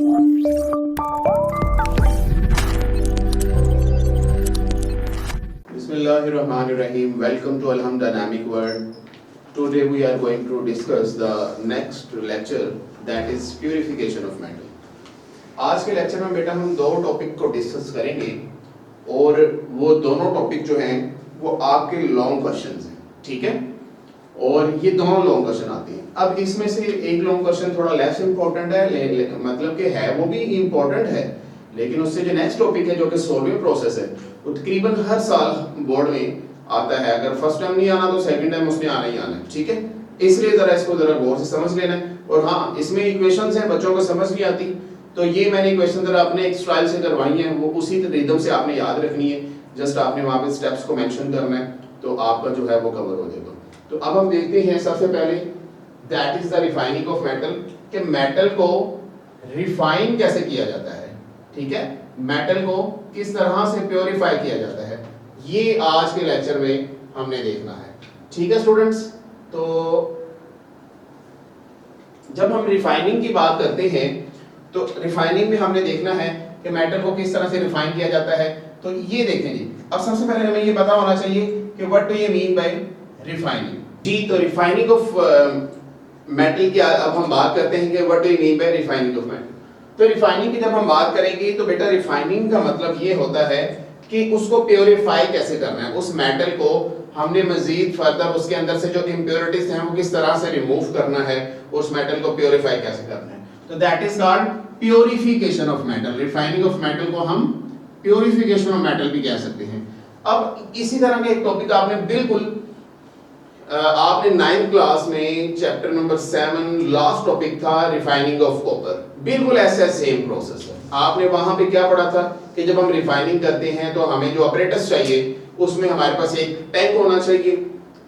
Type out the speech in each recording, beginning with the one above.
Bismillahirrahmanirrahim. Welcome to Alham Dynamic World. Today we are going to discuss the next lecture, that is purification of metal. आज के lecture में बेटा हम दो topic को discuss करेंगे और वो दोनों टॉपिक जो हैं वो आपके लॉन्ग क्वेश्चंस हैं, ठीक है? और ये दोनों लॉन्ग क्वेश्चन आते हैं। अब इसमें से एक लॉन्ग क्वेश्चन थोड़ा लेस इंपॉर्टेंट है, मतलब कि है वो भी इंपॉर्टेंट है, लेकिन उससे जो नेक्स्ट टॉपिक है जो कि सोल्विंग प्रोसेस है, वो तकरीबन हर साल बोर्ड में आता है। अगर फर्स्ट टाइम नहीं आना तो सेकंड टाइम उसने आना ही आना है, ठीक है? इसलिए जरा इसको जरा गौर से समझ लेना है। और हाँ, इसमें इक्वेशंस हैं, बच्चों को समझ नहीं आती तो ये मैंने इक्वेशन जरा अपने एक स्टाइल से करवाई है, वो उसी रिदम से आपने याद रखनी है। जस्ट आपने वहां पे स्टेप्स को मेंशन करना है तो आपका जो है वो कवर हो जाएगा। तो अब हम देखते हैं सबसे पहले that is the refining of metal, कि मेटल को रिफाइन कैसे किया जाता है, ठीक है? मेटल को किस तरह से प्योरीफाई किया जाता है, ये आज के लेक्चर में हमने देखना है, ठीक है स्टूडेंट्स? तो जब हम रिफाइनिंग की बात करते हैं तो रिफाइनिंग में हमने देखना है कि मेटल को किस तरह से रिफाइन किया जाता है। तो ये देखें जी, अब सबसे पहले हमें ये पता होना चाहिए कि what do you mean by refining जी। तो रिफाइनिंग ऑफ मेटल की अब हम बात करते हैं कि what do you mean by refining of metal. तो रिफाइनिंग की जब हम बात करेंगे तो बेटा रिफाइनिंग का मतलब ये होता है कि उसको प्योरीफाई कैसे करना है, उस मेटल को हमने मजीद फर्दर उसके अंदर से जो इम्प्योरिटीज हैं वो किस तरह से रिमूव करना है, उस मेटल को प्योरीफाई कैसे करना है। तो that is called purification of metal. Refining of metal को हम प्योरिफिकेशन ऑफ मेटल भी कह सकते हैं। अब इसी तरह के एक टॉपिक आपने बिल्कुल आपने 9th क्लास में चैप्टर नंबर 7 लास्ट टॉपिक था रिफाइनिंग ऑफ कॉपर, बिल्कुल ऐसा सेम प्रोसेस है। आपने वहां पे क्या पढ़ा था कि जब हम रिफाइनिंग करते हैं तो हमें जो अपरेटस चाहिए उसमें हमारे पास एक टैंक होना चाहिए,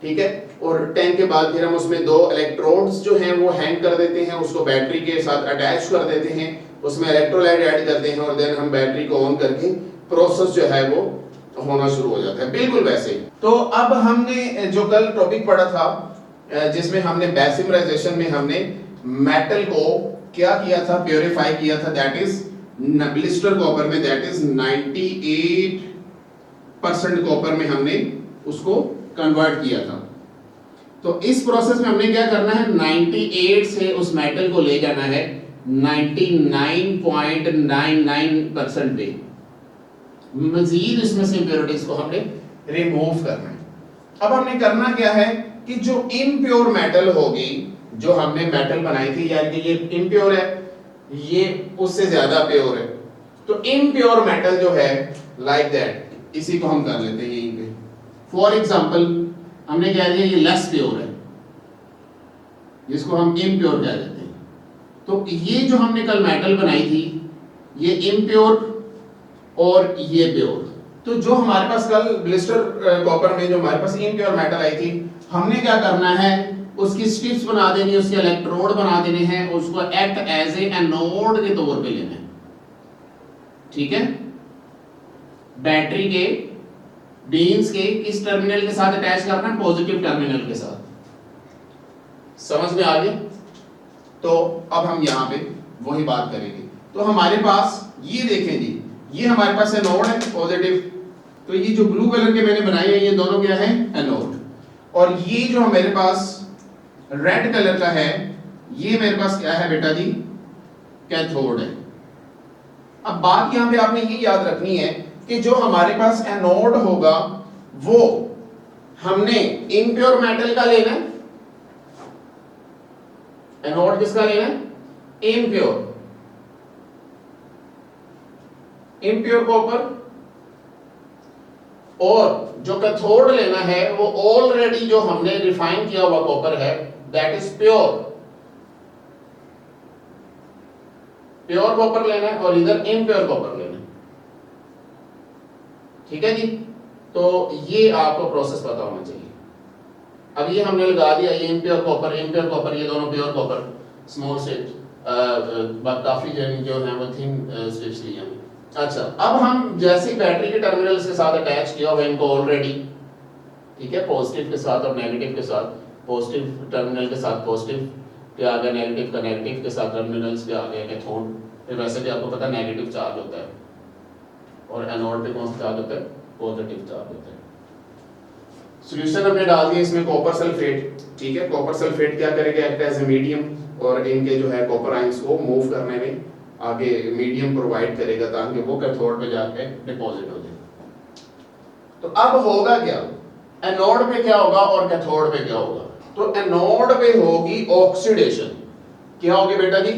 ठीक है? और टैंक के बाद फिर हम उसमें दो इलेक्ट्रोड्स जो हैं वो हैंग कर देते हैं, उसको बैटरी के साथ अटैच कर देते हैं, उसमें इलेक्ट्रोलाइट ऐड करते हैं और देन हम बैटरी को ऑन करके प्रोसेस जो है वो होना शुरू हो जाता है, बिल्कुल वैसे ही। तो अब हमने जो कल टॉपिक पढ़ा था जिसमें हमने बेसिमराइजेशन में हमने मेटल को क्या किया था, प्योरीफाई किया था, दैट इज ब्लिस्टर कॉपर में, दैट इज 98% कॉपर में हमने उसको कन्वर्ट किया था। तो इस प्रोसेस में हमने क्या करना है, 98 से उस मेटल को ले जाना है 99.99% पे, मजीद इसमें से इंप्योरिटीज को हमने रिमूव करना है। अब हमने करना क्या है कि जो इम्प्योर मेटल होगी, जो हमने मेटल बनाई थी, यानी कि ये इम्प्योर है, ये उससे ज्यादा प्योर है, तो इम्प्योर मेटल जो है लाइक दैट, इसी को हम कर लेते हैं यहीं पे। फॉर एग्जांपल हमने कह दिया ये लेस प्योर है, जिसको हम इम्प्योर कह देते हैं। तो ये जो हमने कल मेटल बनाई थी ये इम्प्योर और ये प्योर, तो जो हमारे पास कल ब्लिस्टर कॉपर में जो हमारे पास इम्प्योर मेटल आई थी, हमने क्या करना है, उसकी स्ट्रिप्स बना देनी है, उसके इलेक्ट्रोड बना देने हैं, उसको एक्ट एज ए एनोड के तौर पे लेना है, ठीक है? बैटरी के बीन्स के किस टर्मिनल के साथ अटैच करना है, पॉजिटिव टर्मिनल के साथ। समझ में आ गया? तो अब हम यहाँ पे वही बात करेंगे। तो हमारे पास ये देखें जी, ये हमारे पास एनोड है पॉजिटिव, तो ये जो ब्लू कलर के मैंने बनाए हैं ये दोनों क्या है, एनोड। और ये जो मेरे पास रेड कलर का है ये मेरे पास क्या है बेटा जी, कैथोड है। अब बात यहां पे आपने ये याद रखनी है कि जो हमारे पास एनोड होगा वो हमने इम्प्योर मेटल का लेना है, एनोड किसका लेना है, इम्प्योर कॉपर, और जो कैथोड लेना है वो ऑलरेडी जो हमने रिफाइन किया हुआ कॉपर है, दैट इज प्योर कॉपर लेना है, और इधर इम्प्योर कॉपर लेना है, ठीक है जी? तो ये आपको प्रोसेस पता होना चाहिए। अब ये हमने लगा दिया, ये इम्प्योर कॉपर ये दोनों प्योर कॉपर, स्मॉल स्ट्रिप्स, काफी जो है वो थिन स्ट्रिप्स लिए हैं। अच्छा, अब हम जैसे बैटरी के टर्मिनल्स के साथ अटैच किया हुआ इनको ऑलरेडी, ठीक है, पॉजिटिव के साथ और नेगेटिव के साथ, पॉजिटिव टर्मिनल के साथ पॉजिटिव क्या आ गया नेगेटिव का नेगेटिव के साथ टर्मिनल्स पे आ गया कैथोड। फिर वैसे भी आपको पता है नेगेटिव चार्ज होता है और एनोड पे कौन सा चार्ज होता है, पॉजिटिव चार्ज होता है। सॉल्यूशन हमने डाल दिया इसमें कॉपर सल्फेट, ठीक है। कॉपर सल्फेट क्या करेगा, एक्ट एज ए मीडियम और इनके जो है कॉपर आयंस को मूव करने में आगे मीडियम प्रोवाइड करेगा ताकि वो कैथोड पे जाके डिपॉजिट हो जाए। तो अब होगा क्या, एनोड पे क्या होगा और कैथोड पे क्या होगा। तो एनोड पे होगी ऑक्सीडेशन, क्या होगी बेटा जी,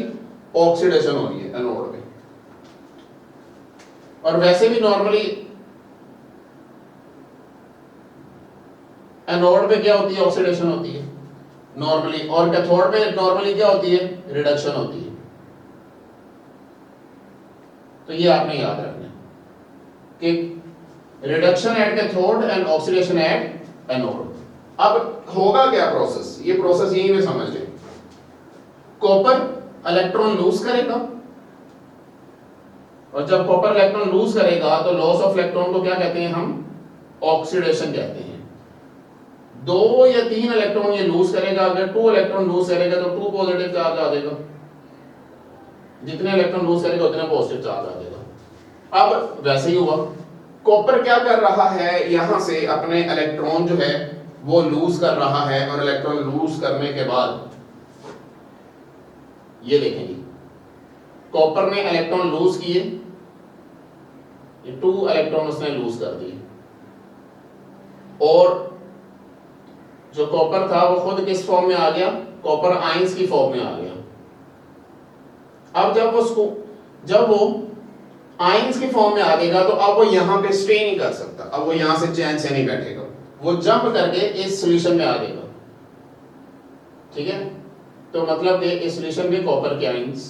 ऑक्सीडेशन हो रही है एनोड पे। और वैसे भी नॉर्मली एनोड पे क्या होती है, ऑक्सीडेशन होती है नॉर्मली, और कैथोड पे नॉर्मली क्या होती है, रिडक्शन होती है। तो ये आपने याद रखना कि reduction at cathode and oxidation at anode. अब होगा क्या प्रोसेस, ये प्रोसेस यहीं पे समझ लें। कॉपर इलेक्ट्रॉन लूज करेगा और जब कॉपर इलेक्ट्रॉन लूज करेगा तो लॉस ऑफ इलेक्ट्रॉन को क्या कहते हैं हम, ऑक्सीडेशन कहते हैं। 2 या 3 इलेक्ट्रॉन ये लूज करेगा, अगर 2 इलेक्ट्रॉन लूज करेगा तो 2 पॉजिटिव चार्ज आ जाएगा, जितने इलेक्ट्रॉन लूज करेगा उतने पॉजिटिव चार्ज आ जाएगा। अब वैसे ही हुआ, कॉपर क्या कर रहा है, यहां से अपने इलेक्ट्रॉन जो है वो लूज कर रहा है और इलेक्ट्रॉन लूज करने के बाद ये देखेंगे कॉपर ने इलेक्ट्रॉन लूज किए, ये 2 इलेक्ट्रॉन उसने लूज कर दिए और जो कॉपर था वो खुद किस फॉर्म में आ गया, कॉपर आयंस की फॉर्म में आ गया। अब जब वो आयंस की फॉर्म में आ जाएगा तो अब वो यहां पे स्टे नहीं कर सकता, अब वो यहां से चैन से नहीं बैठेगा, वो जंप करके इस सॉल्यूशन में आ जाएगा, ठीक है। तो मतलब कि इस सॉल्यूशन में कॉपर के आयंस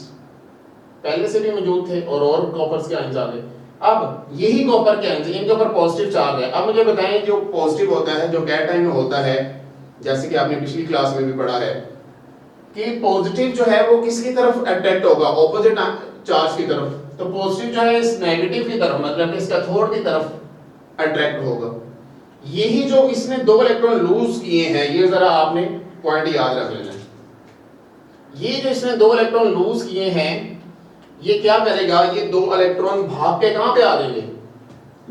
पहले से भी मौजूद थे और कॉपर के आयंस आ गए। अब यही कॉपर के आयंस, इनके ऊपर पॉजिटिव चार्ज है। अब मुझे बताएं जो पॉजिटिव होता है, जो कैटायन होता है, जैसे कि आपने पिछली क्लास में भी पढ़ा है कि पॉजिटिव जो है वो किसकी तरफ अट्रैक्ट होगा, ऑपोजिट चार्ज की तरफ। तो पॉजिटिव जो है इस नेगेटिव की तरफ, मतलब कि इस कैथोड की तरफ अट्रैक्ट होगा। यही जो इसने 2 इलेक्ट्रॉन लूज किए हैं, ये जरा आपने पॉइंट याद रख लेना। ये जो इसने 2 इलेक्ट्रॉन लूज किए हैं, ये क्या करेगा, ये 2 इलेक्ट्रॉन भाग के कहां पे आ जाएंगे,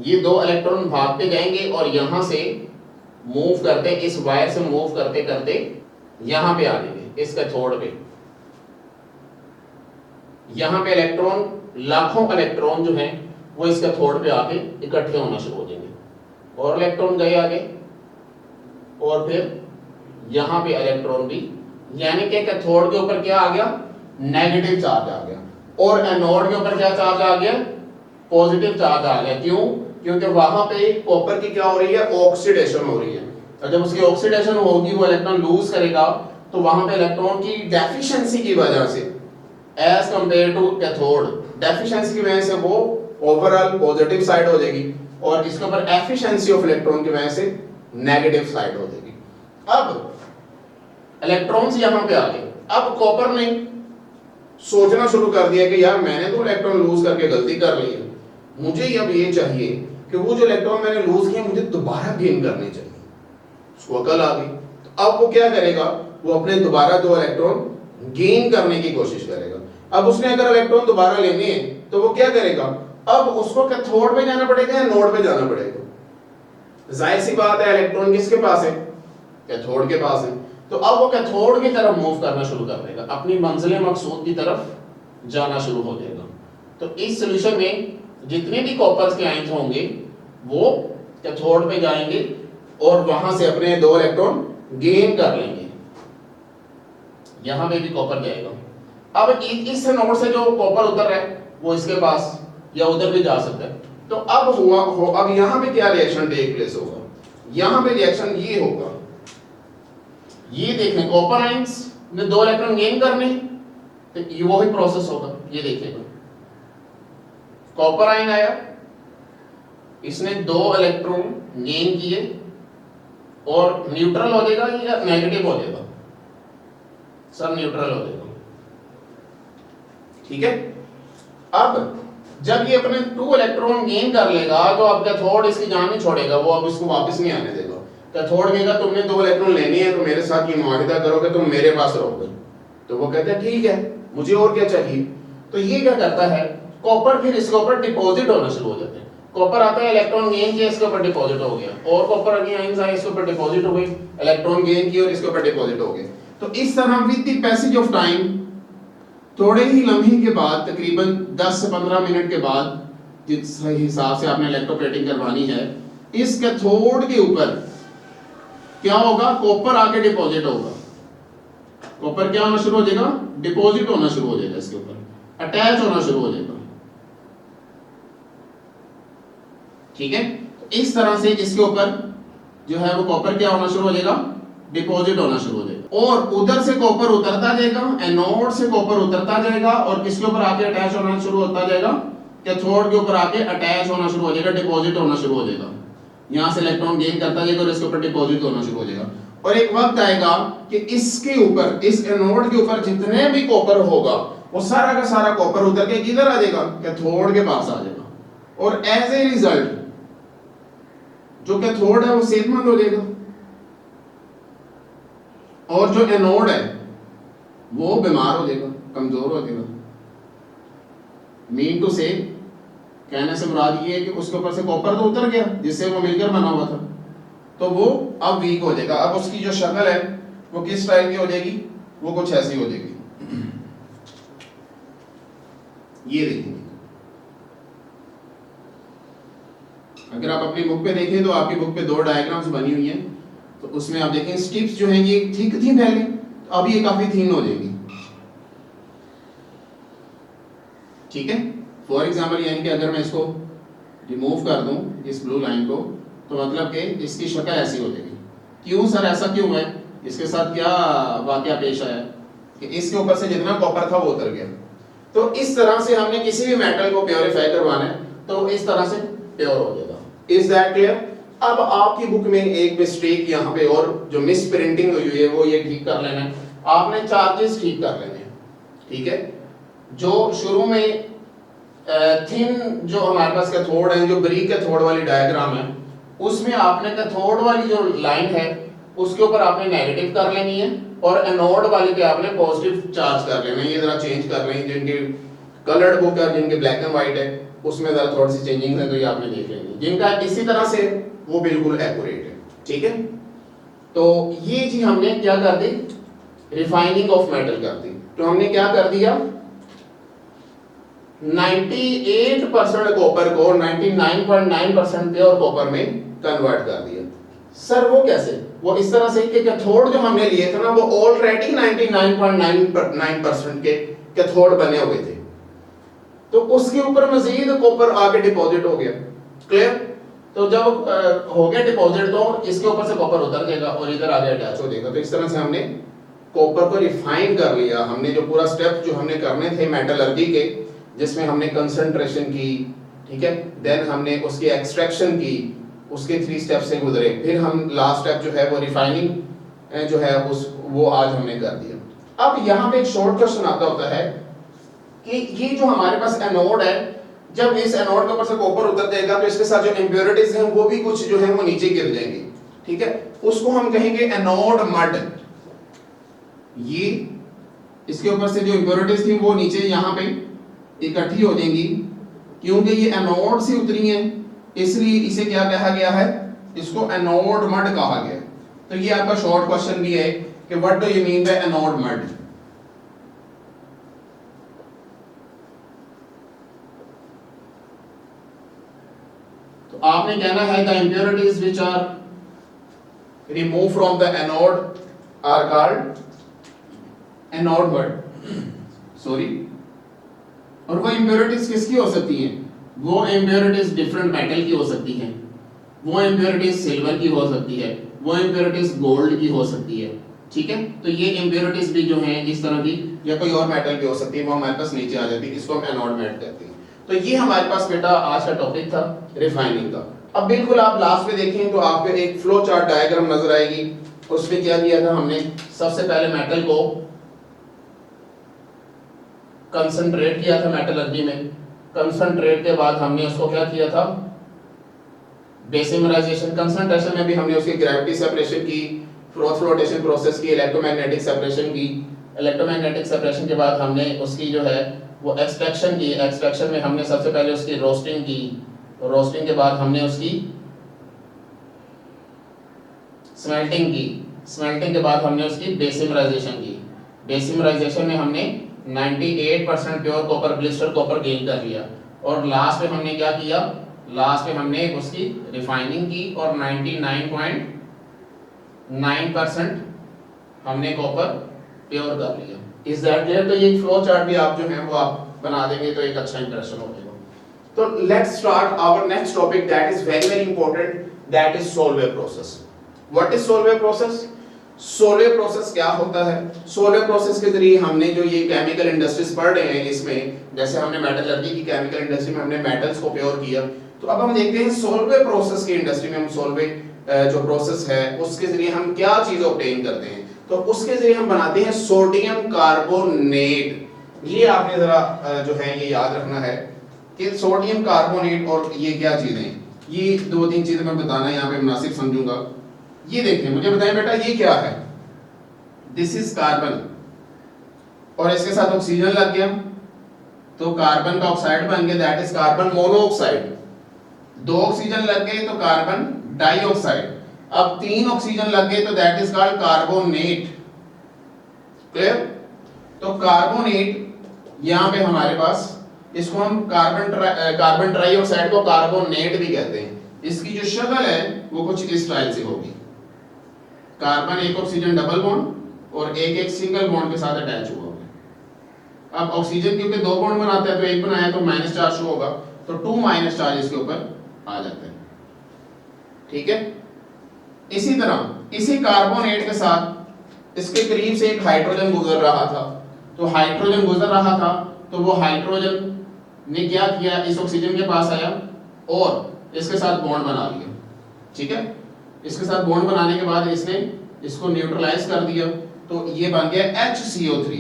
ये 2 इलेक्ट्रॉन भाग के जाएंगे और यहां से मूव करते, इस वायर से मूव करते करते यहां पे आ जाएंगे इस कैथोड पे। यहां पे इलेक्ट्रॉन, लाखों इलेक्ट्रॉन जो हैं वो इस कैथोड पे आके इकट्ठे होना शुरू हो जाएंगे और इलेक्ट्रॉन गए आगे और फिर यहां पे इलेक्ट्रॉन भी, यानी कि कैथोड के ऊपर क्या आ गया, नेगेटिव चार्ज आ गया और एनोड के ऊपर क्या चार्ज आ गया, पॉजिटिव चार्ज आ गया। क्यों, क्योंकि वहां पे कॉपर की क्या हो रही है, ऑक्सीडेशन हो रही है। और जब उसकी ऑक्सीडेशन होगी, वो इलेक्ट्रॉन लूज करेगा, तो वहां पे इलेक्ट्रॉन की डेफिशिएंसी की वजह से as compare to cathode, deficiency की वजह से वो ओवरऑल पॉजिटिव साइड हो जाएगी और इसके ऊपर एफिशिएंसी ऑफ इलेक्ट्रॉन की वजह से नेगेटिव साइड हो जाएगी। अब इलेक्ट्रॉन्स यहां पे आ गए। अब कॉपर ने सोचना शुरू कर दिया कि यार मैंने तो इलेक्ट्रॉन लूज करके गलती कर ली है, मुझे अब ये चाहिए कि वो जो इलेक्ट्रॉन मैंने लूज किए मुझे दोबारा गेन करने चाहिए। उसको अकल आ गई, तो अब वो क्या करेगा, वो अपने दोबारा 2 इलेक्ट्रॉन गेन करने की कोशिश करेगा। अब उसने अगर इलेक्ट्रॉन दोबारा लेने हैं तो वो क्या करेगा, अब उसको कैथोड पे जाना पड़ेगा या नोड पे जाना पड़ेगा। जाहिर सी बात है इलेक्ट्रॉन किसके पास है, कैथोड के पास है। तो अब वो कैथोड की तरफ मूव करना शुरू कर देगा, अपनी मंजिल मकसूद की तरफ जाना शुरू हो जाएगा। तो इस सॉल्यूशन में जितने भी कॉपर के आयंस होंगे वो कैथोड पे जाएंगे और वहां से अपने 2 इलेक्ट्रॉन गेन कर लेंगे। यहां पे भी कॉपर जाएगा। अब इस नोड से जो कॉपर उतर रहा है वो इसके पास या उधर भी जा सकता है। तो अब अब यहां पे क्या रिएक्शन टेक प्लेस होगा, यहां पे रिएक्शन ये होगा, ये देखने कॉपर आयंस ने 2 इलेक्ट्रॉन गेन करने, तो ये वही प्रोसेस होगा। ये देखिएगा कॉपर आयन आया, इसने 2 इलेक्ट्रॉन गेन किए और न्यूट्रल हो जाएगा या नेगेटिव हो जाएगा, सब न्यूट्रल हो जाएगा, ठीक है। अब जब ये अपने 2 इलेक्ट्रॉन गेन कर लेगा तो अब कैथोड इसकी जान नहीं छोड़ेगा, वो अब इसको वापस नहीं आने देगा। कैथोड कहेगा तुमने 2 इलेक्ट्रॉन लेने हैं तो मेरे साथ ये मुआहिदा करो कि तुम मेरे पास रहोगे, तो वो कहते हैं ठीक है, मुझे और क्या चाहिए। तो ये क्या करता है, कॉपर फिर इसके ऊपर डिपॉजिट होना शुरू हो जाते हैं। कॉपर आता है, इलेक्ट्रॉन गेन किया, इसके ऊपर डिपॉजिट हो गया, और कॉपर अगेन आयंस आए, इसके ऊपर डिपॉजिट हो गई, इलेक्ट्रॉन गेन किया और इसके ऊपर डिपॉजिट हो गए। तो इस तरह with the passage of time, थोड़े ही लम्हे के बाद, तकरीबन 10 से 15 मिनट के बाद, जिस हिसाब से आपने इलेक्ट्रोप्लेटिंग करवानी है, इस कैथोड के ऊपर क्या होगा, कॉपर आके डिपॉजिट होगा। कॉपर क्या होना शुरू हो जाएगा, डिपॉजिट होना शुरू हो जाएगा, इसके ऊपर अटैच होना शुरू हो जाएगा। ठीक है, इस तरह से इसके ऊपर जो है वो कॉपर क्या होना शुरू हो जाएगा, डिपॉजिट होना शुरू हो जाएगा। और उधर से कॉपर उतरता जाएगा, एनोड से कॉपर उतरता जाएगा और किसके ऊपर आके अटैच होना शुरू होता जाएगा, कैथोड के ऊपर आके अटैच होना शुरू हो जाएगा, डिपॉजिट होना शुरू हो जाएगा। यहां से इलेक्ट्रॉन गेन करता जाएगा और इसके ऊपर डिपॉजिट होना शुरू हो जाएगा। और एक वक्त आएगा कि इसके ऊपर, इस एनोड के ऊपर जितने भी कॉपर होगा, वो सारा का सारा कॉपर उतर के किधर आ जाएगा, कैथोड के पास आ जाएगा। और एज ए रिजल्ट जो कैथोड है वो सेहतमंद हो जाएगा, और जो एनोड है वो बीमार हो जाएगा, कमजोर हो जाएगा। मीन टू से, कहने से मुराद ये है कि उसके ऊपर से कॉपर तो उतर गया जिससे वो मिलकर बना हुआ था, तो वो अब वीक हो जाएगा। अब उसकी जो शक्ल है वो किस टाइप की हो जाएगी, वो कुछ ऐसी हो जाएगी। ये देखिए, अगर आप अपनी बुक पे देखें तो आपकी बुक पे 2 डायग्राम्स बनी हुई हैं, तो उसमें आप देखें स्ट्रिप्स जो हैं ये थिक थी पहले, तो अब ये काफी थिन हो जाएगी। ठीक है, फॉर एग्जाम्पल यानी कि अगर मैं इसको रिमूव कर दूं इस ब्लू लाइन को, तो मतलब कि इसकी शक्ल ऐसी हो जाएगी। क्यों सर, ऐसा क्यों है, इसके साथ क्या वाकया पेश आया कि इसके ऊपर से जितना कॉपर था वो उतर गया। तो इस तरह से हमने किसी भी मेटल को प्योरीफाई करवाना है तो इस तरह से प्योर हो जाएगा। Is that clear? अब आपकी बुक में एक मिस्टेक यहाँ पे और जो मिस प्रिंटिंग हुई है वो ये ठीक कर लेना है। आपने चार्जेस ठीक कर लेने हैं। ठीक है, जो शुरू में थिन जो हमारे पास कैथोड है, जो ब्रिक कैथोड वाली डायग्राम है, उसमें आपने कैथोड वाली जो लाइन है उसके ऊपर आपने नेगेटिव कर लेनी है और एनोड वाली पे आपने पॉजिटिव चार्ज कर लेना है। ये जरा चेंज कर लें, जिनकी कलर्ड बुक है, जिनके ब्लैक एंड व्हाइट है, उसमें जरा थोड़ी सी चेंजिंग है तो ये आपने देख लेनी। जिनका इसी तरह से वो बिल्कुल एक्यूरेट है। ठीक है, तो ये चीज हमने क्या कर दी, रिफाइनिंग ऑफ मेटल कर दी। तो हमने क्या कर दिया, 98% कॉपर को 99.9% प्योर कॉपर में कन्वर्ट कर दिया। सर वो कैसे, वो इस तरह से कि कैथोड जो हमने लिए थे ना वो ऑलरेडी 99.9% के कैथोड बने हुए थे, तो उसके ऊपर मजीद कॉपर आके डिपॉजिट हो गया। क्लियर? तो जब हो गया डिपॉजिट तो इसके ऊपर से कॉपर उतर जाएगा और इधर आगे अटैच हो जाएगा। तो इस तरह से हमने कॉपर को रिफाइन कर लिया। हमने जो पूरा स्टेप जो हमने करने थे मेटलर्जी के, जिसमें हमने कंसंट्रेशन की, ठीक है, देन हमने उसकी एक्सट्रैक्शन की, उसके 3 स्टेप से गुजरे, फिर हम लास्ट स्टेप जो है वो रिफाइनिंग जो है वो आज हमने कर दिया। अब यहाँ पे एक शॉर्ट क्वेश्चन आता होता है कि ये जो हमारे पास एनोड है, जब इस एनोड के ऊपर से कॉपर उतर जाएगा तो इसके साथ जो इंप्योरिटीज हैं वो भी कुछ जो है वो नीचे गिर जाएंगी। ठीक है, उसको हम कहेंगे एनोड मड। ये इसके ऊपर से जो इंप्योरिटीज थी वो नीचे यहाँ पे इकट्ठी हो जाएंगी, क्योंकि ये एनोड से उतरी हैं, इसलिए इसे क्या कहा गया है, इसको एनोड मड कहा गया। तो ये आपका शॉर्ट क्वेश्चन भी है कि what do you mean bye anode mud. तो आपने कहना है the impurities which are removed from the anode are called anode mud. Sorry, और वो impurities किसकी हो सकती हैं, वो impurities डिफरेंट मेटल की हो सकती हैं, वो impurities सिल्वर की हो सकती है, वो impurities गोल्ड की हो सकती है। ठीक है, तो ये impurities भी जो हैं इस तरह की या कोई और मेटल की हो सकती है, वो हमारे पास नीचे आ जाती है, इसको हम एनोड मेट कहते हैं। तो ये हमारे पास बेटा आज का टॉपिक था रिफाइनिंग का। अब बिल्कुल आप लास्ट में देखें तो आपको एक फ्लो चार्ट डायग्राम नजर आएगी। उसमें क्या किया था हमने, सबसे पहले मेटल को कंसंट्रेट किया था मेटलर्जी में, कंसंट्रेट के बाद हमने उसको क्या किया था, डेसिमराइजेशन। कंसंट्रेशन में भी हमने उसकी ग्रेविटी सेपरेशन की, फ्लोटेशन प्रोसेस की, इलेक्ट्रोमैग्नेटिक सेपरेशन की, इलेक्ट्रोमैग्नेटिक सेपरेशन के बाद हमने उसकी जो है वो एक्सट्रैक्शन की। एक्सट्रैक्शन में हमने सबसे पहले उसकी रोस्टिंग की, रोस्टिंग के बाद हमने उसकी स्मेल्टिंग की, स्मेल्टिंग के बाद हमने उसकी डेसिमराइजेशन की। डेसिमराइजेशन में हमने 98% pure copper blister copper gain कर लिया। और लास्ट में हमने क्या किया, लास्ट में हमने उसकी रिफाइनिंग की और 99.9% हमने कॉपर प्योर कर लिया। Is that clear? तो ये फ्लो चार्ट भी आप जो है वो आप बना देंगे तो एक अच्छा इंप्रेशन हो जाएगा। तो let's start our next topic that is very very important, that is Solvay process. What is Solvay process? Solvay process क्या होता है? सोलवे प्रोसेस के जरिए हमने जो ये केमिकल इंडस्ट्रीज पढ़ रहे हैं, इसमें जैसे हमने मेटलर्जी की केमिकल इंडस्ट्री में हमने मेटल्स को प्योर किया, तो अब हम देखते हैं सोलवे प्रोसेस की इंडस्ट्री में हम सोलवे जो प्रोसेस है उसके जरिए हम क्या चीज ऑब्टेन करते हैं। तो उसके जरिए हम बनाते हैं सोडियम कार्बोनेट। ये आपने जरा जो है ये याद रखना है कि सोडियम कार्बोनेट और ये क्या चीजें हैं, ये दो तीन चीजें मैं बताना यहाँ पे मुनासिब समझूंगा। ये देखें, मुझे बताएं बेटा ये क्या है? दिस इज कार्बन और इसके साथ ऑक्सीजन लग गया तो कार्बन का ऑक्साइड बन गया, दैट इज कार्बन मोनोऑक्साइड। दो ऑक्सीजन लग गए तो कार्बन डाइऑक्साइड। अब तीन ऑक्सीजन लग गए तो that is called carbonate. Clear? तो कार्बोनेट यहां पे हमारे पास, इसको हम कार्बन ट्राइऑक्साइड को कार्बोनेट भी कहते हैं। इसकी जो शक्ल है वो कुछ इस स्टाइल से होगी, कार्बन एक ऑक्सीजन डबल बॉन्ड और एक एक सिंगल बॉन्ड के साथ अटैच हुआ होगा। अब ऑक्सीजन क्योंकि दो बॉन्ड बनाता है तो एक बनाया तो माइनस चार्ज शो होगा, तो 2 माइनस चार्ज इसके ऊपर आ जाता है। ठीक है? इसी तरह इसी कार्बोनेट के साथ इसके करीब से एक हाइड्रोजन गुजर रहा था, तो हाइड्रोजन गुजर रहा था तो वो हाइड्रोजन ने क्या किया, इस ऑक्सीजन के पास आया और इसके साथ बॉन्ड बना लिया। ठीक है? इसके साथ बॉन्ड बनाने के बाद इसने इसको न्यूट्रलाइज कर दिया तो ये बन गया HCO3।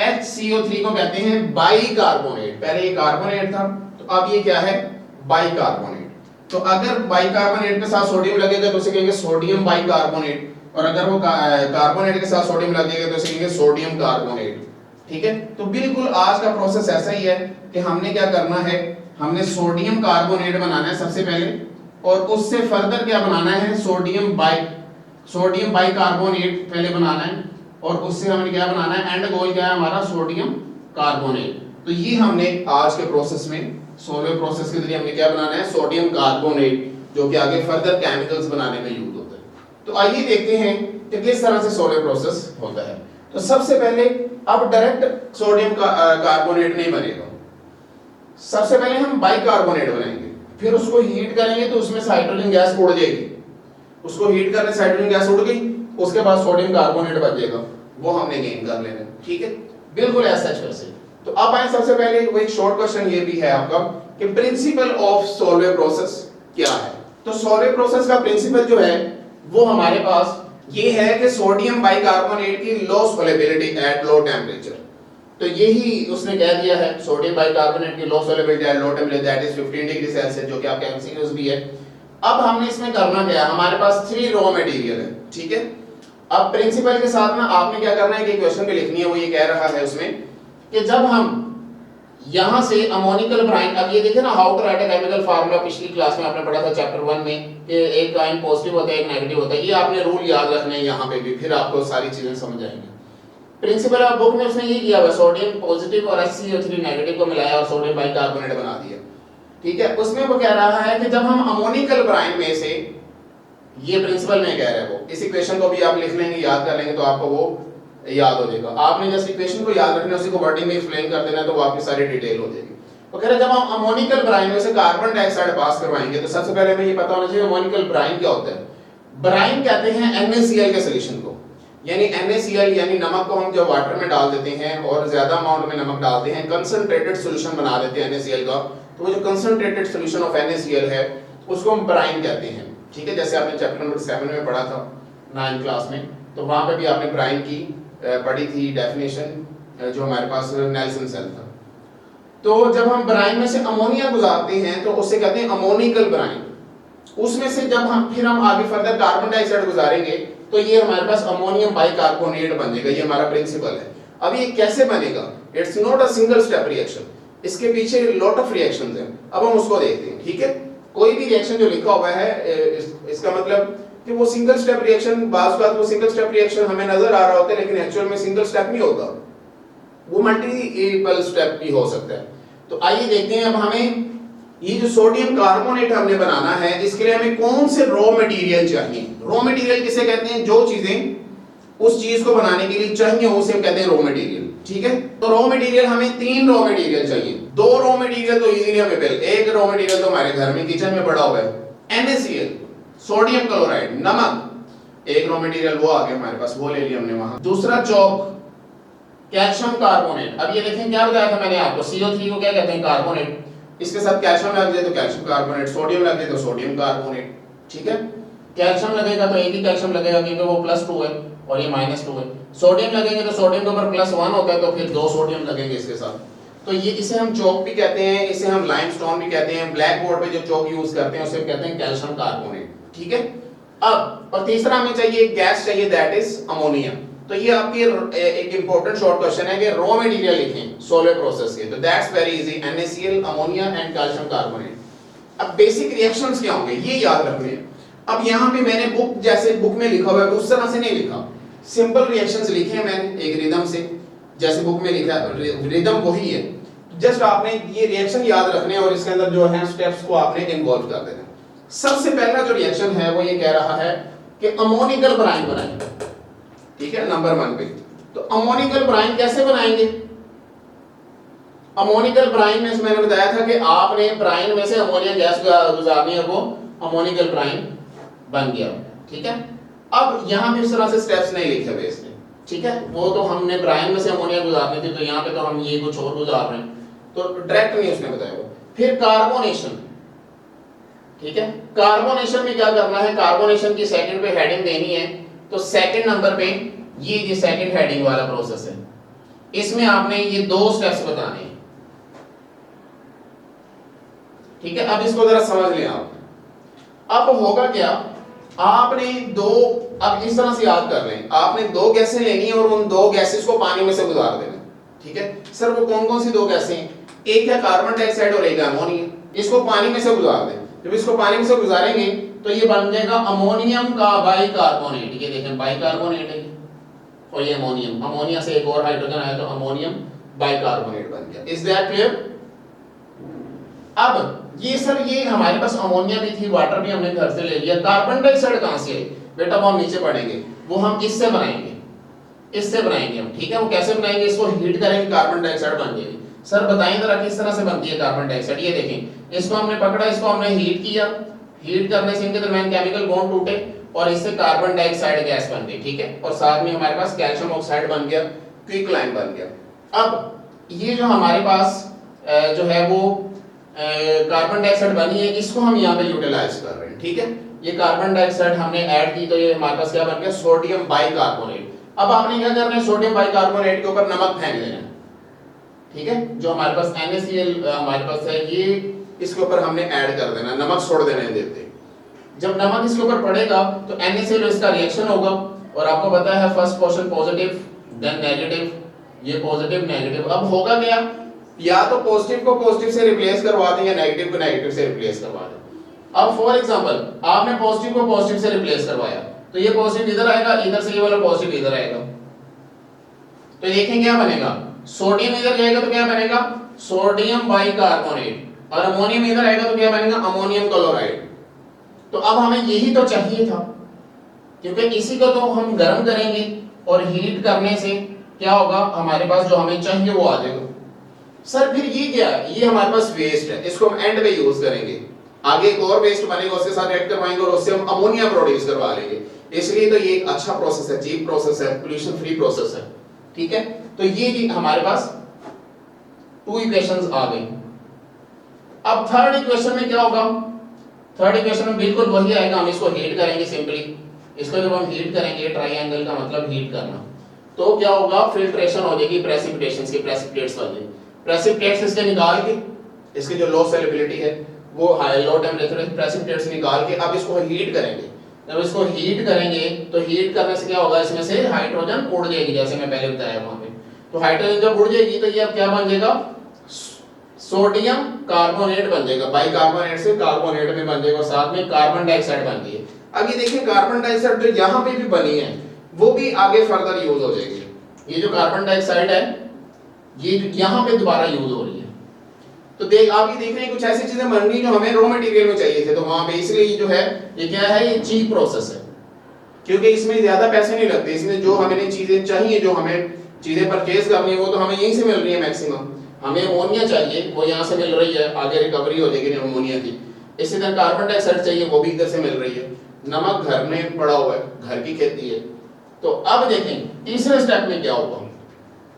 HCO3 को कहते हैं बाइकार्बोनेट। पहले ये कार्बोनेट था तो अब ये क्या है? बाइकार्बोनेट। तो अगर बाइकार्बोनेट के साथ सोडियम लगेगा तो उसे कहेंगे सोडियम बाइकार्बोनेट, और अगर वो कार्बोनेट के साथ सोडियम लगेगा तो उसे कहेंगे सोडियम कार्बोनेट। ठीक है? तो बिल्कुल आज का प्रोसेस ऐसा ही है कि हमने क्या करना है, हमने सोडियम कार्बोनेट बनाना है सबसे पहले, और उससे फर्दर क्या बनाना है, सोडियम बाइकार्बोनेट पहले बनाना है, और उससे हमने क्या बनाना है, एंड गोल क्या है हमारा, सोडियम कार्बोनेट। तो ये हमने आज के प्रोसेस में, सोलवे प्रोसेस के जरिए हमने क्या बनाना है, सोडियम कार्बोनेट, जो कि आगे फर्दर केमिकल्स बनाने में यूज होता है। तो आइए देखते हैं कि किस तरह से सोलवे प्रोसेस होता है। तो सबसे पहले अब डायरेक्ट सोडियम कार्बोनेट नहीं बनेगा, सबसे पहले हम बाइकार्बोनेट बनाएंगे, फिर उसको हीट करेंगे तो उसमें से हाइड्रोजन गैस उड़ जाएगी, उसको हीट करने से हाइड्रोजन गैस उड़ गई, उसके बाद सोडियम कार्बोनेट बचेगा, वो हमने गेन कर लेना। ठीक है? बिल्कुल ऐसा वैसे। तो अब आए सबसे पहले वो एक शॉर्ट क्वेश्चन ये भी है आपका कि प्रिंसिपल ऑफ सोलवे प्रोसेस क्या है। तो सोलवे प्रोसेस का प्रिंसिपल जो है वो हमारे पास ये है कि सोडियम बाइकार्बोनेट की low solubility at low temperature. तो यही उसने कह दिया है, सोडियम बाइकार्बोनेट की low solubility at low temperature that is 15 degree Celsius, जो कि आपके एमसीक्यूज भी है। अब हमने इसमें करना क्या है, हमारे पास 3 रॉ मटेरियल है। ठीक है? अब प्रिंसिपल के साथ ना आपने क्या करना है कि इक्वेशन पे लिखनी है, वो ये कह रहा है उसमें कि जब हम यहां से अमोनिकल ब्राइन, अब ये देखें ना how to write a chemical formula, पिछली क्लास में आपने पढ़ा था चैप्टर 1 में कि एक आयन पॉजिटिव होता है एक नेगेटिव होता है। ये आपने रूल याद रखने हैं यहाँ पे भी, फिर आपको सारी चीजें समझ आएंगी। प्रिंसिपल ऑफ बुक में उसने ये किया हुआ, सोडियम पॉजिटिव और HCO3 नेगेटिव को मिलाया और सोडियम बाइकार्बोनेट बना दिया। ठीक है? उसमें वो कह रहा है कि जब हम अमोनिकल ब्राइन में से, ये प्रिंसिपल में कह रहे हैं वो, इस इक्वेशन को भी आप लिख लेंगे, याद कर लेंगे तो आपको वो याद हो जाएगा। आपने जस्ट इक्वेशन को याद रखना है, उसी को वर्डिंग में एक्सप्लेन कर देना है तो वो आपकी सारी डिटेल हो जाएगी। तो कह रहे जब हम अमोनिकल ब्राइन में से कार्बन डाइऑक्साइड पास करवाएंगे तो सबसे पहले हमें ये पता होना चाहिए अमोनिकल ब्राइन क्या होता है। ब्राइन कहते हैं NaCl के सॉल्यूशन को, यानी NaCl यानी नमक को हम जब वाटर में डाल देते हैं और ज्यादा अमाउंट में नमक डालते हैं, कंसंट्रेटेड सॉल्यूशन बना देते हैं NaCl का, तो वो जो कंसंट्रेटेड सॉल्यूशन ऑफ NaCl है उसको हम ब्राइन कहते हैं। ठीक है? जैसे आपने चैप्टर नंबर 7 में पढ़ा था 9th क्लास में, तो वहां पे भी आपने ब्राइन की पढ़ी थी डेफिनेशन, जो हमारे पास नेल्सन सेल था। तो जब हम ब्राइन में से अमोनिया गुजारते हैं तो उससे कहते हैं अमोनिकल ब्राइन। उसमें से जब हम फिर हम आगे फर्दर कार्बन डाइऑक्साइड गुजारेंगे तो ये हमारे पास अमोनियम बाइकार्बोनेट बनेगा, ये हमारा प्रिंसिपल है। अब ये कैसे बनेगा? It's not a single step reaction, इसके पीछे लॉट ऑफ रिएक्शंस हैं। अब हम उसको देखते हैं, ठीक है। कोई भी रिएक्शन जो लिखा हुआ है इसका मतलब कि वो सिंगल स्टेप रिएक्शन, बात वो सिंगल स्टेप रिएक्शन हमें नजर आ रहा होता है, लेकिन एक्चुअल में सिंगल स्टेप नहीं होता, वो मल्टीपल स्टेप भी हो सकता है। तो आइए देखते हैं। अब हमें ये जो सोडियम कार्बोनेट हमने बनाना है, इसके लिए हमें कौन से रॉ मटेरियल चाहिए? रॉ मटेरियल किसे कहते हैं? जो चीजें उस चीज को बनाने के लिए चाहिए उसे हम कहते हैं रॉ मटेरियल, ठीक है। तो रॉ मटेरियल हमें 3 रॉ मटेरियल चाहिए। 2 रॉ मटेरियल तो इजीली अवेलेबल, एक रॉ मटेरियल तो हमारे घर में किचन में पड़ा हुआ है, NaCl सोडियम क्लोराइड, नमक। एक रॉ मटेरियल वो आ गया हमारे पास, वो ले लिया हमने वहां। दूसरा चौक कैल्शियम कार्बोनेट। अब ये देखें क्या बताया था मैंने आपको, CO3 को क्या कहते हैं? कार्बोनेट। इसके साथ कैल्शियम लग जाए तो कैल्शियम कार्बोनेट, सोडियम लग जाए तो सोडियम कार्बोनेट, ठीक है। कैल्शियम लगेगा तो एक ही कैल्शियम लगेगा क्योंकि वो +2 है और ये -2 है। सोडियम लगेंगे तो सोडियम के ऊपर +1 होता है तो फिर 2 सोडियम लगेंगे इसके साथ। तो ये इसे हम चौक भी कहते हैं, इसे हम लाइमस्टोन भी कहते हैं। ब्लैक बोर्ड पे जो चौक यूज करते हैं उसे कहते हैं कैल्शियम कार्बोनेट, ठीक है। अब और तीसरा हमें चाहिए गैस चाहिए, दैट इज अमोनिया। तो ये आपके एक इंपॉर्टेंट शॉर्ट क्वेश्चन है कि रॉ मटेरियल लिखें सोलर प्रोसेस के, तो that's very easy, NaCl ammonia and calcium carbonate. अब बेसिक रिएक्शंस क्या होंगे ये याद रखने हैं। अब यहाँ पे मैंने बुक जैसे बुक में लिखा हुआ है उस तरह से नहीं लिखा, सिंपल रिएक्शंस लिखे हैं मैंने एक रिदम से, जैसे बुक में लिखा है रिदम वही है। जस्ट आपने ये रिएक्शन याद रखने और इसके अंदर जो है स्टेप्स को आपने इन्वॉल्व कर देना। सबसे पहला जो रिएक्शन है वो ये कह रहा है कि अमोनिकल ब्राइन बनाएंगे, ठीक है, नंबर 1 पे। तो अमोनिकल ब्राइन कैसे बनाएंगे? अमोनिकल ब्राइन में मैंने बताया था कि आपने ब्राइन में से अमोनिया गैस गुजारनी है, वो अमोनिकल ब्राइन बन गया, ठीक है। अब यहाँ पे इस तरह से स्टेप्स नहीं लिखे हुए इसमें, ठीक है। वो तो हमने ब्राइन में से अमोनिया गुजारनी थी, तो यहाँ पे तो हम ये कुछ और गुजार रहे हैं, तो डायरेक्ट नहीं उसने बताया वो। फिर कार्बोनेशन, ठीक है। कार्बोनेशन में क्या करना है? कार्बोनेशन की सेकंड पे हेडिंग देनी है, तो सेकंड नंबर पे ये सेकंड हेडिंग वाला प्रोसेस है, इसमें आपने ये 2 स्टेप्स बताने हैं, ठीक है। अब इसको जरा समझ लें आप। अब होगा क्या, आपने अब इस तरह से याद कर लें, आपने 2 गैसें लेनी है और उन 2 गैसेस को पानी में से गुजार देना, ठीक है। सर वो कौन कौन सी 2 गैसें हैं? एक है कार्बन डाइऑक्साइड और एक है अमोनिया। इसको पानी में से गुजार दें, जब इसको पानी में से गुजारेंगे तो ये बन जाएगा अमोनियम का बाइकार्बोनेट। ये देखें बाइकार्बोनेट है और ये अमोनियम, अमोनिया से एक और हाइड्रोजन आया तो अमोनियम बाइकार्बोनेट बन गया। Is that clear? अब ये सर ये हमारे पास अमोनिया भी थी, वाटर भी हमने घर से ले लिया, कार्बन डाइऑक्साइड कहां से आई? बेटा वो हम नीचे पढ़ेंगे, वो हम इससे बनाएंगे, इससे बनाएंगे हम, ठीक है। वो कैसे बनाएंगे? इसको हीट करेंगे, कार्बन डाइऑक्साइड बन जाएगी। सर बताएं जरा किस तरह से बनती है कार्बन डाइऑक्साइड? ये देखें, इसको हमने पकड़ा, इसको हमने हीट किया, हीट करने से इनके दरमियान केमिकल बॉन्ड टूटे और इससे कार्बन डाइऑक्साइड गैस बन गई, ठीक है। और साथ में हमारे पास कैल्शियम ऑक्साइड बन गया, क्विकलाइन बन गया। अब ये जो हमारे पास जो है वो कार्बन डाइऑक्साइड बनी है, इसको हम यहाँ पे यूटिलाइज कर रहे हैं, ठीक है। ये कार्बन डाइऑक्साइड हमने ऐड की तो ये हमारे पास क्या बन गया? Sodium bicarbonate. अब आपने क्या करना है? सोडियम बाइकार्बोनेट के ऊपर नमक फेंक देना, ठीक है। जो हमारे पास NaCl हमारे पास है, ये इसके ऊपर हमने ऐड कर देना, नमक छोड़ देने देते। जब नमक इसके ऊपर पड़ेगा तो NaCl इसका रिएक्शन होगा और आपको पता है first portion positive then negative, ये पॉजिटिव नेगेटिव। अब होगा क्या? या तो पॉजिटिव को पॉजिटिव से रिप्लेस करवा दें या नेगेटिव को नेगेटिव से रिप्लेस करवा दें। अब फॉर एग्जांपल आपने पॉजिटिव को पॉजिटिव से रिप्लेस करवाया तो ये पॉजिटिव इधर आएगा, इधर से ये वाला पॉजिटिव इधर आएगा, तो देखें क्या बनेगा? सोडियम इधर जाएगा तो क्या बनेगा? सोडियम बाइकार्बोनेट, और अमोनियम इधर आएगा तो क्या बनेगा? Ammonium chloride. तो अब हमें यही तो चाहिए था, क्योंकि इसी को तो हम गर्म करेंगे और हीट करने से क्या होगा? हमारे पास जो हमें चाहिए वो आ जाएगा। सर फिर ये क्या है? ये हमारे पास वेस्ट है, इसको हम एंड पे यूज करेंगे, आगे एक और वेस्ट बनेगा उसके साथ ऐड करवाएंगे और उससे हम अमोनिया प्रोड्यूस करवा लेंगे। इसलिए तो ये एक अच्छा प्रोसेस है, चीप प्रोसेस है, पोल्यूशन फ्री प्रोसेस है, ठीक है। तो ये हमारे पास 2 इक्वेशंस आ गई। अब थर्ड इक्वेशन में क्या होगा? थर्ड इक्वेशन में बिल्कुल वही आएगा, हम इसको हीट करेंगे सिंपली। इसको जब हम हीट करेंगे, ट्रायंगल का मतलब हीट करना, तो क्या होगा? फिल्ट्रेशन हो जाएगी, प्रेसिपिटेशंस की प्रेसिपिटेट्स बन जाएंगे। प्रेसिपिटेट्स इसके निकाल के, इसकी जो लो सॉल्युबिलिटी है वो हाई लो टेम्परेचर प्रेसिपिटेट्स निकाल के अब इसको हीट करेंगे। जब इसको हीट करेंगे तो हीट करने से क्या होगा, इसमें से हाइड्रोजन उड़ जाएगी, जैसे मैं पहले बताया वहां पे। तो हाइड्रोजन जब उड़ जाएगी तो ये अब क्या बन जाएगा, सोडियम कार्बोनेट बन जाएगा, बाइकार्बोनेट से कार्बोनेट में बन जाएगा, साथ में कार्बन डाइऑक्साइड बन गई है। अब ये देखिए कार्बन डाइऑक्साइड जो यहाँ पे भी बनी है वो भी आगे फर्दर यूज हो जाएगी। ये जो कार्बन डाइऑक्साइड है ये यहाँ पे दोबारा यूज हो रही है। तो आप ये देख रहे हैं कुछ ऐसी चीजें बन रही जो हमें रॉ मटेरियल में चाहिए थे, तो वहां पे इसलिए जो है ये क्या है, ये चीप प्रोसेस है, क्योंकि इसमें ज्यादा पैसे नहीं लगते। इसमें जो हमें चीजें चाहिए, जो हमें चीजें परचेज करनी है वो तो हमें यहीं से मिल रही है मैक्सिमम। हमें अमोनिया चाहिए वो यहाँ से मिल रही है, आगे रिकवरी हो जाएगी अमोनिया की। इसी तरह कार्बन डाइऑक्साइड चाहिए वो भी इधर से मिल रही है। नमक घर में पड़ा हुआ है, घर की खेती है। तो अब देखें तीसरे स्टेप में क्या होगा।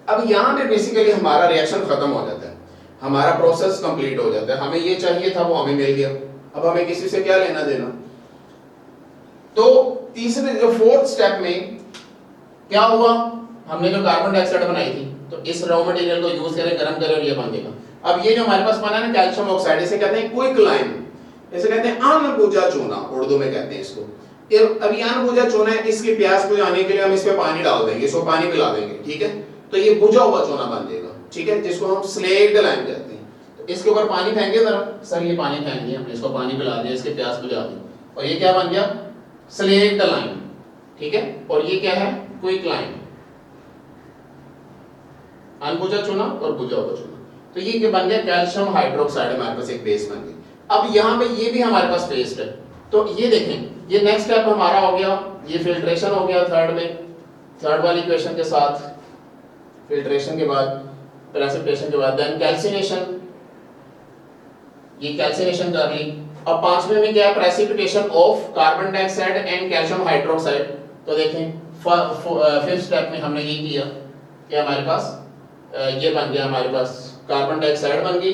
अब यहाँ पे बेसिकली हमारा रिएक्शन खत्म हो जाता है, हमारा प्रोसेस कंप्लीट हो जाता है। हमें ये चाहिए था वो हमें मिल गया, अब हमें किसी से क्या लेना देना। तो तीसरे जो फोर्थ स्टेप में क्या हुआ, हमने जो कार्बन डाइऑक्साइड बनाई थी तो इस रॉ मटेरियल को यूज करें, गर्म करें और ये बन जाएगा। अब ये जो हमारे पास बना है ना कैल्शियम ऑक्साइड, इसे कहते हैं क्विक लाइम, इसे कहते हैं अनबुझा चूना, उर्दू में कहते हैं इसको। अब ये अनबुझा चूना है, इसकी प्यास बुझाने के लिए हम इसमें पानी डाल देंगे, इसको पानी पिला देंगे, ठीक है। तो ये बुझा हुआ चूना बन जाएगा, ठीक है, जिसको हम स्लेक्ड लाइम कहते हैं। तो इसके ऊपर पानी फेंके जरा, सर ये पानी फेंक दिया हमने, इसको पानी पिला दिया, इसकी प्यास बुझा दी, और ये क्या बन गया, स्लेक्ड लाइम, ठीक है। और ये क्या है, क्विक लाइम, अनबुझा चूना और बुझा हुआ चूना। तो ये बन गया कैल्शियम हाइड्रोक्साइड, हमारे पास एक बेस बन गई। अब यहाँ पे ये भी हमारे पास पेस्ट है। तो ये देखें, ये नेक्स्ट स्टेप हमारा हो गया, ये फिल्ट्रेशन हो गया थर्ड में, थर्ड वाली इक्वेशन के साथ, फिल्ट्रेशन के बाद प्रेसिपिटेशन के बाद देन कैल्सिनेशन, ये कैल्सिनेशन कर ली। अब पांचवें में क्या है, precipitation of carbon dioxide and calcium hydroxide. तो देखें फिफ्थ स्टेप में हमने ये किया कि हमारे पास ये बन गया, हमारे पास कार्बन डाइऑक्साइड बन गई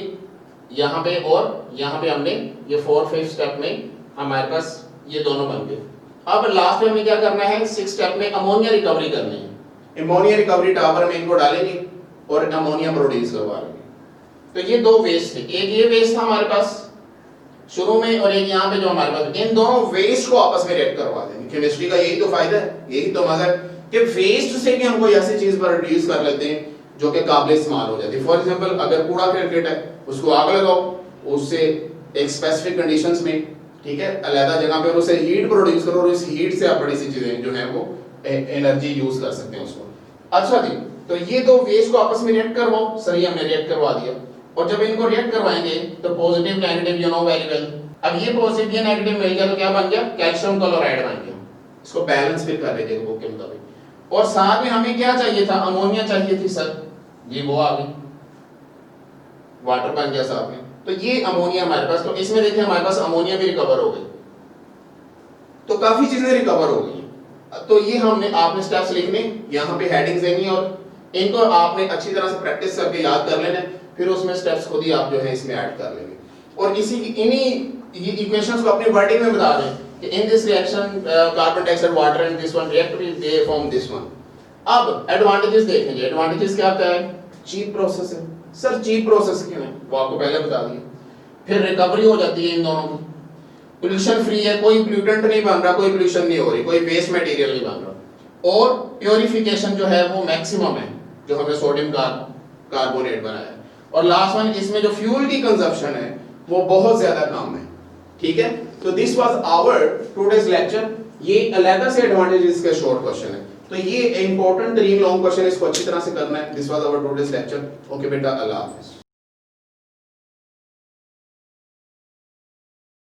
यहाँ पे, और यहाँ पे हमने ये फोर्थ फिफ्थ स्टेप में हमारे पास ये दोनों बन गए। अब लास्ट में हमें क्या करना है, सिक्स स्टेप में अमोनिया रिकवरी करनी है। अमोनिया रिकवरी टावर में इनको डालेंगे और अमोनिया प्रोड्यूस करवा लेंगे। तो ये दो वेस्ट थे, एक ये वेस्ट था हमारे पास शुरू में, और एक यहाँ पे जो हमारे पास, इन दोनों वेस्ट को आपस में रिएक्ट करवा देंगे। केमिस्ट्री का यही तो फायदा है, यही तो मजा है कि वेस्ट से भी हम कोई ऐसी चीज प्रोड्यूस कर लेते हैं जो कि काबिल इस्तेमाल हो जाती है। फॉर एग्जांपल अगर कूड़ा करकट है उसको आग लगाओ, उससे एक स्पेसिफिक कंडीशंस में, ठीक है, अलग जगह पे, और उसे हीट प्रोड्यूस करो, और इस हीट से आप बड़ी सी चीजें जो है वो एनर्जी यूज कर सकते हैं उसको। अच्छा जी, तो ये दो वेस्ट को आपस में रिएक्ट करवाओ, सही हमने रिएक्ट करवा दिया। और जब इनको रिएक्ट करवाएंगे तो positive negative you know very well. अब ये पॉजिटिव ये नेगेटिव मिल गया तो क्या बन गया, कैल्शियम क्लोराइड बन गया। इसको बैलेंस फिर कर लीजिए बुक के मुताबिक। और साथ में हमें क्या चाहिए था, अमोनिया चाहिए थी सर, ये वो आ गई, वाटर बन गया साथ में। तो ये अमोनिया हमारे पास, तो इसमें देखिए हमारे पास अमोनिया भी रिकवर हो गई, तो काफी चीजें रिकवर हो गई। तो ये हमने, आपने स्टेप्स लिखने, यहाँ पे हेडिंग्स देनी, और इनको आपने अच्छी तरह से प्रैक्टिस करके याद कर लेना, फिर उसमें स्टेप्स खुद ही आप जो है इसमें ऐड कर लेंगे। और इसी इन्हीं इक्वेशंस को अपने वर्डिंग में बता दें कि in this reaction carbon dioxide water and this one react with they form this one. अब एडवांटेजेस देखेंगे, एडवांटेजेस क्या होता है, चीप प्रोसेस है। सर चीप प्रोसेस क्यों है, वो आपको पहले बता दिया। फिर रिकवरी हो जाती है इन दोनों की, पोल्यूशन फ्री है, कोई पोल्यूटेंट नहीं बन रहा, कोई पोल्यूशन नहीं हो रही, कोई वेस्ट मटेरियल नहीं बन रहा, और प्योरिफिकेशन जो है वो मैक्सिमम है जो हमने सोडियम कार्बोनेट बनाया है। और लास्ट वन, इसमें जो फ्यूल की कंजप्शन है वो बहुत ज्यादा कम है, ठीक है। तो this was our today's lecture. ये अलग से एडवांटेजेस का शॉर्ट क्वेश्चन है, तो ये इंपॉर्टेंट 3 लॉन्ग क्वेश्चन, इसको अच्छी तरह से करना है। This was our today's lecture. Okay बेटा, अल्लाह हाफिज।